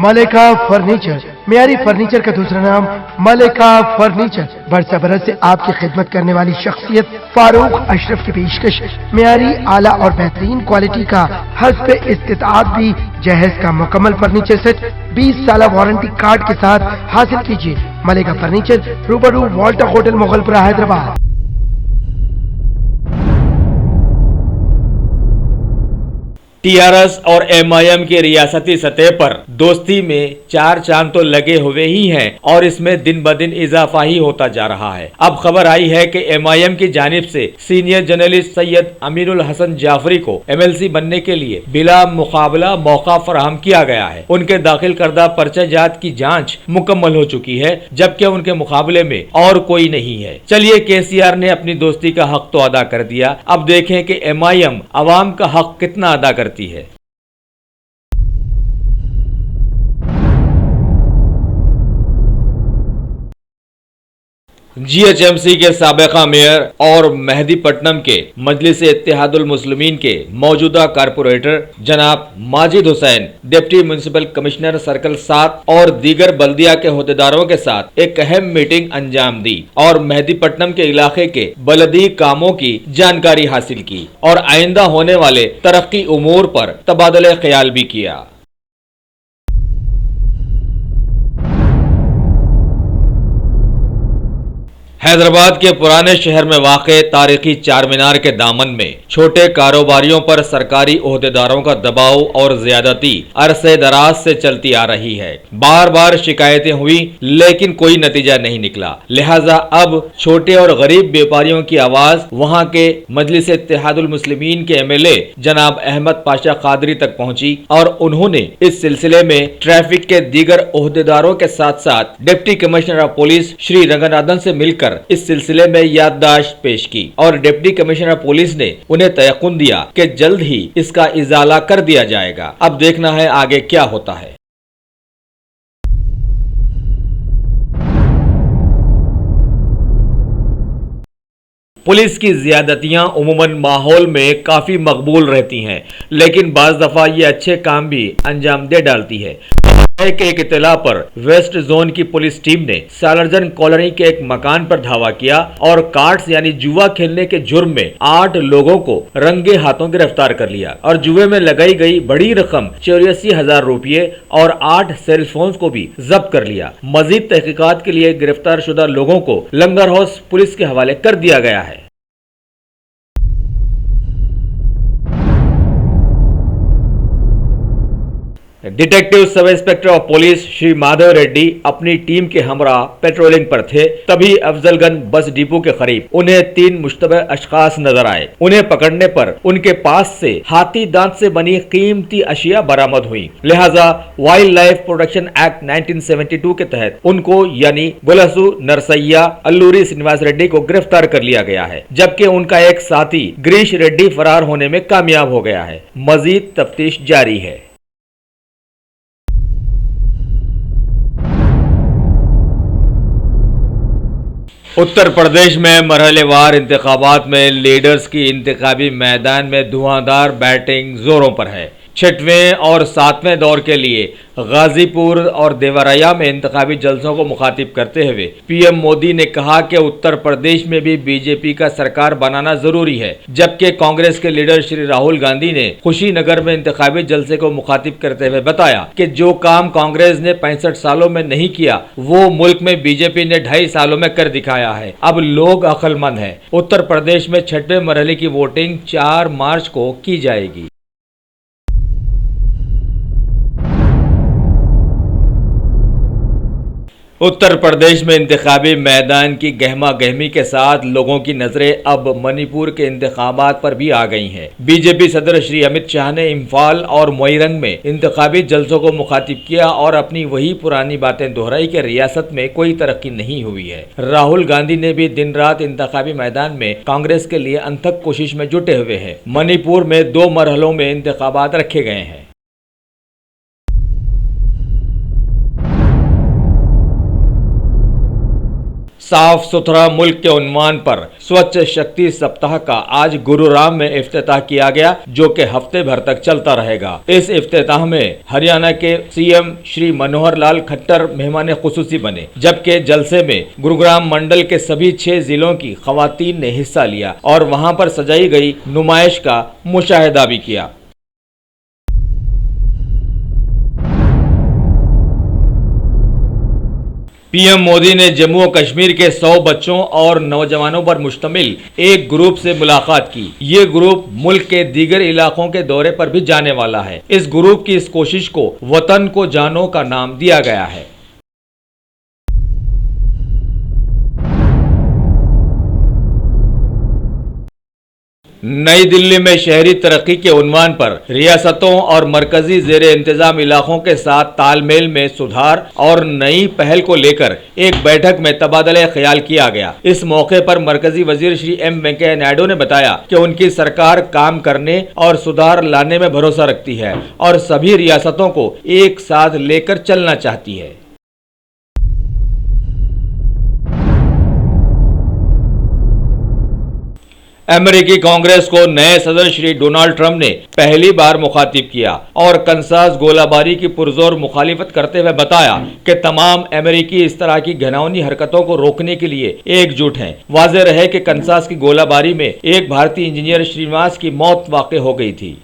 मलिका furniture, मियारी furniture का दूसरा नाम मलिका फर्नीचर। बरसा बरस से आपकी खिदमत करने वाली शख्सियत फारूक अशरफ की पेशकश मियारी आला और बेहतरीन क्वालिटी का हस्ब इस्तिताअत भी जहेज का मुकम्मल फर्नीचर सेट 20 साल वारंटी कार्ड के साथ हासिल कीजिए। मलिका फर्नीचर, रूबरू Walter hotel, Mughalpura, Hyderabad. TRS और एमआईएम की रियासती सतह पर दोस्ती में चार चांद तो लगे हुए ही हैं और इसमें दिन ब दिन इजाफा ही होता जा रहा है। अब खबर आई है कि एमआईएम की जानिब से सीनियर जर्नलिस्ट सैयद अमीनुल हसन जाफरी को एमएलसी बनने के लिए बिला मुकाबला मौका फराहम किया गया है। उनके दाखिल करदा पर्चा जात की जाँच मुकम्मल हो चुकी है, जबकि उनके मुकाबले में और कोई नहीं है। चलिए, केसीआर ने अपनी दोस्ती का हक तो अदा कर दिया, अब देखें कि एमआईएम अवाम का हक कितना अदा करती है। जीएचएमसी के साबिका मेयर और मेहदीपट्टनम के मजलिस इत्तेहादुल मुस्लिमीन के मौजूदा कारपोरेटर जनाब Majid Hussain, deputy municipal commissioner circle 7 और दीगर बल्दिया के अहदेदारों के साथ एक अहम मीटिंग अंजाम दी और मेहदीपट्टनम के इलाके के बलदी कामों की जानकारी हासिल की और आइंदा होने वाले तरक्की उमूर पर तबादले ख्याल भी किया। हैदराबाद के पुराने शहर में वाक़े तारीखी चार मीनार के दामन में छोटे कारोबारियों पर सरकारी ओहदेदारों का दबाव और ज्यादती अरसे दराज से चलती आ रही है। बार बार शिकायतें हुई लेकिन कोई नतीजा नहीं निकला। लिहाजा अब छोटे और गरीब व्यापारियों की आवाज वहां के मजलिस इत्तेहादुल मुस्लिमीन के एमएलए जनाब अहमद पाशा कादरी तक पहुंची और उन्होंने इस सिलसिले में ट्रैफिक के दीगर ओहदेदारों के साथ साथ deputy commissioner of police Shri Ranganathan से मिलकर इस सिलसिले में याददाश्त पेश की और डिप्टी कमिश्नर पुलिस ने उन्हें तयक़ुन दिया कि जल्द ही इसका इजाला कर दिया जाएगा। अब देखना है आगे क्या होता है। पुलिस की ज्यादतियां उमूमन माहौल में काफी मकबूल रहती हैं, लेकिन बाज दफा ये अच्छे काम भी अंजाम दे डालती है। के एक इत्तला पर वेस्ट जोन की पुलिस टीम ने सालरजन कॉलोनी के एक मकान पर धावा किया और कार्ड्स यानी जुआ खेलने के जुर्म में 8 लोगों को रंगे हाथों गिरफ्तार कर लिया और जुए में लगाई गई बड़ी रकम 84,000 रुपये और 8 सेल फोन को भी जब्त कर लिया। मजीद तहकीकात के लिए गिरफ्तार शुदा लोगों को लंगर हाउस पुलिस के हवाले कर दिया गया है। Detective sub inspector of police Shri Madhav Reddy अपनी टीम के हमरा पेट्रोलिंग पर थे, तभी अफजलगंज बस डिपो के करीब उन्हें 3 मुश्तबह अशखास नजर आए। उन्हें पकड़ने पर उनके पास से हाथी दांत से बनी कीमती अशिया बरामद हुई। लिहाजा वाइल्ड लाइफ प्रोटेक्शन एक्ट 1972 के तहत उनको यानी गुलसू नरसैया अल्लूरी श्रीनिवास रेड्डी को गिरफ्तार कर लिया गया है, जबकि उनका एक साथी गिरीश रेड्डी फरार होने में कामयाब हो गया है। मजीद तफ्तीश जारी है। उत्तर प्रदेश में मरहलेवार इंतखाबात में लीडर्स की इंतखाबी मैदान में धुआंधार बैटिंग जोरों पर है। 6वें और 7वें दौर के लिए गाजीपुर और देवराया में इंतखाबी जलसों को मुखातिब करते हुए पीएम मोदी ने कहा कि उत्तर प्रदेश में भी बीजेपी का सरकार बनाना जरूरी है, जबकि कांग्रेस के लीडर श्री राहुल गांधी ने कुशीनगर में इंतखाबी जलसे को मुखातिब करते हुए बताया कि जो काम कांग्रेस ने 65 सालों में नहीं किया वो मुल्क में बीजेपी ने 2.5 सालों में कर दिखाया है। अब लोग अक्लमंद हैं। उत्तर प्रदेश में 6वें मरहले की वोटिंग 4 मार्च को की जाएगी। उत्तर प्रदेश में इंतखाबी मैदान की गहमा गहमी के साथ लोगों की नजरें अब मणिपुर के इंतखाबात पर भी आ गई हैं। बीजेपी सदर श्री अमित शाह ने इम्फाल और मोइरंग में इंतखाबी जलसों को मुखातिब किया और अपनी वही पुरानी बातें दोहराई कि रियासत में कोई तरक्की नहीं हुई है। राहुल गांधी ने भी दिन रात इंतखाबी मैदान में कांग्रेस के लिए अनथक कोशिश में जुटे हुए हैं। मणिपुर में 2 मरहलों में इंतखाबात रखे गए हैं। साफ सुथरा मुल्क के उन्वान पर स्वच्छ शक्ति सप्ताह का आज गुरुग्राम में इफ्तिताह किया गया, जो कि हफ्ते भर तक चलता रहेगा। इस इफ्तिताह में हरियाणा के सीएम श्री मनोहर लाल खट्टर मेहमान खुसूसी बने, जबकि जलसे में गुरुग्राम मंडल के सभी 6 जिलों की खवातीन ने हिस्सा लिया और वहां पर सजाई गई नुमाइश का मुशाहिदा भी किया। पीएम मोदी ने जम्मू और कश्मीर के 100 बच्चों और नौजवानों पर मुश्तमिल एक ग्रुप से मुलाकात की। ये ग्रुप मुल्क के दीगर इलाकों के दौरे पर भी जाने वाला है। इस ग्रुप की इस कोशिश को वतन को जानो का नाम दिया गया है। नई दिल्ली में शहरी तरक्की के उन्वान पर रियासतों और मरकजी ज़ेरे इंतजाम इलाकों के साथ तालमेल में सुधार और नई पहल को लेकर एक बैठक में तबादला ख्याल किया गया। इस मौके पर मरकजी वजीर श्री एम वेंकैया नायडू ने बताया कि उनकी सरकार काम करने और सुधार लाने में भरोसा रखती है और सभी रियासतों को एक साथ लेकर चलना चाहती है। अमेरिकी कांग्रेस को नए सदर श्री डोनाल्ड ट्रंप ने पहली बार मुखातिब किया और कंसास गोलाबारी की पुरजोर मुखालिफत करते हुए बताया कि तमाम अमेरिकी इस तरह की घिनौनी हरकतों को रोकने के लिए एकजुट हैं। वाज़ेह रहे कि कंसास की गोलाबारी में एक भारतीय इंजीनियर श्रीनिवास की मौत वाक़ हो गई थी।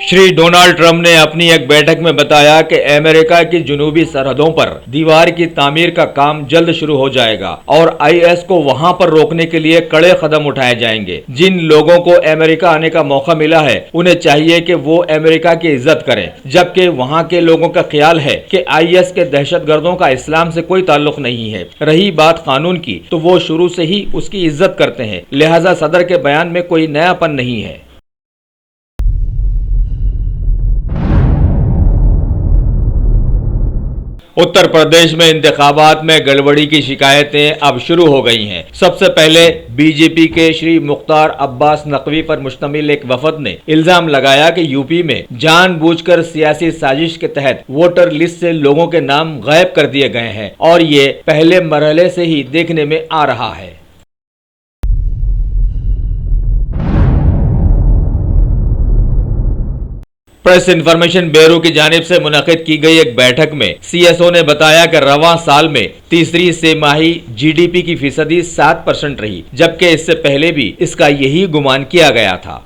श्री डोनाल्ड ट्रंप ने अपनी एक बैठक में बताया कि अमेरिका की जुनूबी सरहदों पर दीवार की तामीर का काम जल्द शुरू हो जाएगा और आईएस को वहां पर रोकने के लिए कड़े कदम उठाए जाएंगे। जिन लोगों को अमेरिका आने का मौका मिला है उन्हें चाहिए कि वो अमेरिका की इज्जत करें, जबकि वहां के लोगों का ख्याल है कि आईएस के दहशतगर्दों का इस्लाम से कोई ताल्लुक नहीं है। रही बात कानून की, तो वो शुरू से ही उसकी इज्जत करते हैं, लिहाजा सदर के बयान में कोई नयापन नहीं है। उत्तर प्रदेश में इंतखाबात में गड़बड़ी की शिकायतें अब शुरू हो गई हैं। सबसे पहले बीजेपी के श्री मुख्तार अब्बास नकवी पर मुश्तमिल एक वफद ने इल्जाम लगाया कि यूपी में जानबूझकर सियासी साजिश के तहत वोटर लिस्ट से लोगों के नाम गायब कर दिए गए हैं और ये पहले मरहले से ही देखने में आ रहा है। प्रेस इन्फॉर्मेशन ब्यूरो की जानिब से मुनक़िद की गई एक बैठक में सीएसओ ने बताया कि रवां साल में तीसरी तिमाही जीडीपी की फीसदी 7% रही, जबकि इससे पहले भी इसका यही गुमान किया गया था।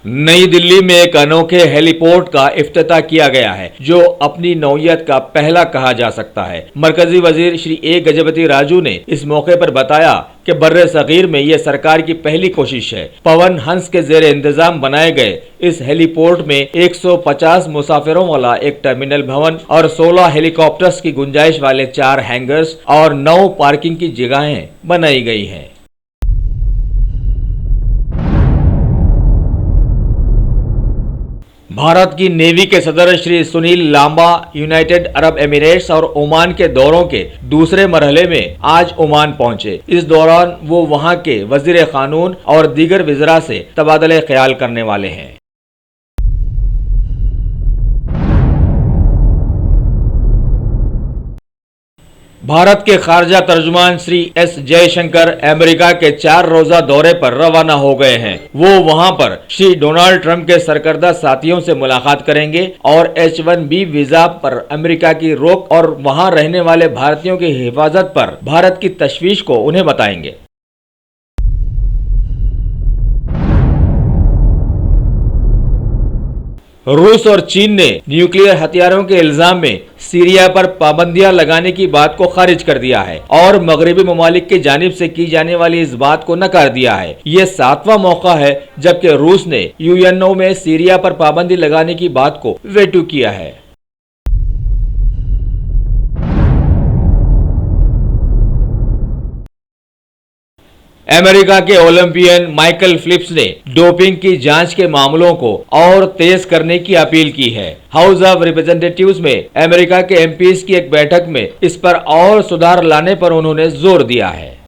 नई दिल्ली में एक अनोखे हेलीपोर्ट का इफ्तिताह किया गया है, जो अपनी नौइयत का पहला कहा जा सकता है। मरकजी वजीर श्री ए गजपति राजू ने इस मौके पर बताया कि बर्रे सगीर में यह सरकार की पहली कोशिश है। पवन हंस के जेर इंतजाम बनाए गए इस हेलीपोर्ट में 150 मुसाफिरों वाला एक टर्मिनल भवन और 16 हेलीकॉप्टर्स की गुंजाइश वाले 4 हैंगर्स और 9 पार्किंग की जगहें बनाई गई हैं। भारत की नेवी के सदर Shri Sunil Lanba United Arab Emirates और ओमान के दौरों के दूसरे मरहले में आज ओमान पहुंचे। इस दौरान वो वहां के वजीर कानून और दीगर वज़रा से तबादले ख्याल करने वाले हैं। भारत के खारजा तर्जुमान श्री एस जयशंकर अमेरिका के 4 रोजा दौरे पर रवाना हो गए हैं। वो वहां पर श्री डोनाल्ड ट्रंप के सरकर्दा साथियों से मुलाकात करेंगे और H-1B वीजा पर अमेरिका की रोक और वहां रहने वाले भारतीयों की हिफाजत पर भारत की तशवीश को उन्हें बताएंगे। रूस और चीन ने न्यूक्लियर हथियारों के इल्जाम में सीरिया पर पाबंदियां लगाने की बात को खारिज कर दिया है और मगरबी ममालिक की जानिब से की जाने वाली इस बात को नकार दिया है। ये 7वां मौका है जबकि रूस ने यूएनओ में सीरिया पर पाबंदी लगाने की बात को वेटो किया है। अमेरिका के ओलंपियन माइकल फिलिप्स ने डोपिंग की जांच के मामलों को और तेज करने की अपील की है। हाउस ऑफ रिप्रेजेंटेटिव्स में अमेरिका के एमपीज की एक बैठक में इस पर और सुधार लाने पर उन्होंने जोर दिया है।